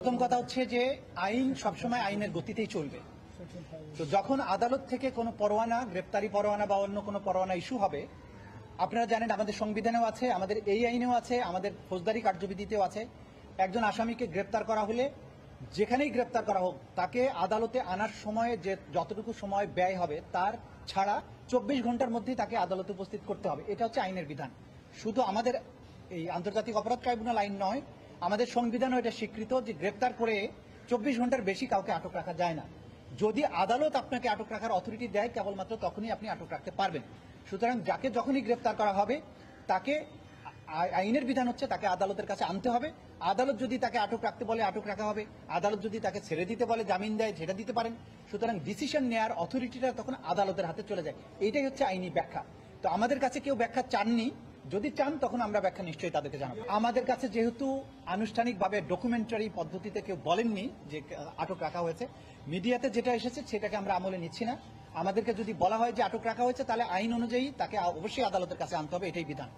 প্রথম কথা হচ্ছে যে আইন সবসময় আইনের গতিতেই চলবে। তো যখন আদালত থেকে কোনো পরোয়ানা, গ্রেপ্তারি পরোয়ানা বা অন্য কোনো পরোয়ানা ইস্যু হবে, আপনারা জানেন আমাদের সংবিধানেও আছে, আমাদের এই আইনেও আছে, আমাদের ফৌজদারি কার্যবিধিতেও আছে, একজন আসামিকে গ্রেপ্তার করা হলে যেখানেই গ্রেপ্তার করা হোক তাকে আদালতে আনার সময়ে যে যতটুকু সময় ব্যয় হবে তার ছাড়া 24 ঘন্টার মধ্যেই তাকে আদালতে উপস্থিত করতে হবে। এটা হচ্ছে আইনের বিধান। শুধু আমাদের এই আন্তর্জাতিক অপরাধ ট্রাইব্যুনাল আইন নয়, আমাদের সংবিধানও এটা স্বীকৃত যে গ্রেপ্তার করে 24 ঘন্টার বেশি কাউকে আটক রাখা যায় না। যদি আদালত আপনাকে আটক রাখার অথরিটি দেয় কেবলমাত্র তখনই আপনি আটক রাখতে পারবেন। সুতরাং যাকে যখনই গ্রেপ্তার করা হবে তাকে আইনের বিধান হচ্ছে তাকে আদালতের কাছে আনতে হবে। আদালত যদি তাকে আটক রাখতে বলে আটক রাখা হবে, আদালত যদি তাকে ছেড়ে দিতে বলে, জামিন দেয়, সেটা দিতে পারেন। সুতরাং ডিসিশন নেওয়ার অথরিটিটা তখন আদালতের হাতে চলে যায়। এইটাই হচ্ছে আইনি ব্যাখ্যা। তো আমাদের কাছে কেউ ব্যাখ্যা চাননি, যদি চান তখন আমরা ব্যাখ্যা নিশ্চয়ই তাদেরকে জানাবো। আমাদের কাছে যেহেতু আনুষ্ঠানিকভাবে ডকুমেন্টারি পদ্ধতিতে কেউ বলেননি যে আটক রাখা হয়েছে, মিডিয়াতে যেটা এসেছে সেটাকে আমরা আমলে নিচ্ছি না। আমাদেরকে যদি বলা হয় যে আটক রাখা হয়েছে তাহলে আইন অনুযায়ী তাকে অবশ্যই আদালতের কাছে আনতে হবে, এটাই বিধান।